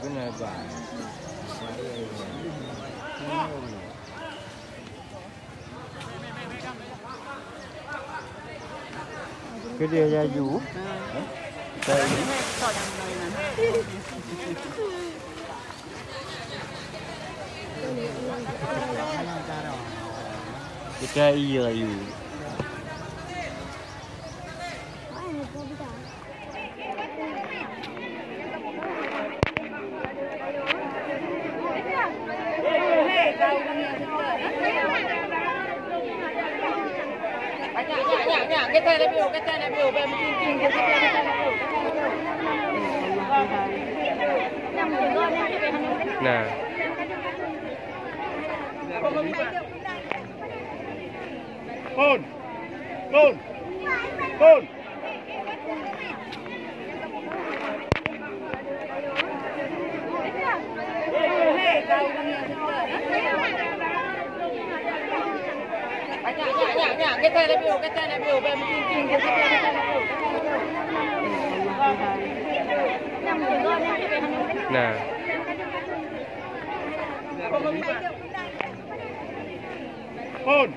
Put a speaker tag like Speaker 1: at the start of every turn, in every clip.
Speaker 1: Kena bah. Cái điều gia dụ. Kita iya you.
Speaker 2: Cái tay này biểu về một kinh cái
Speaker 1: Nah.
Speaker 3: Con.
Speaker 2: cái tay này biểu về một kinh cái
Speaker 1: Nah.
Speaker 3: Con.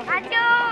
Speaker 4: Aduh.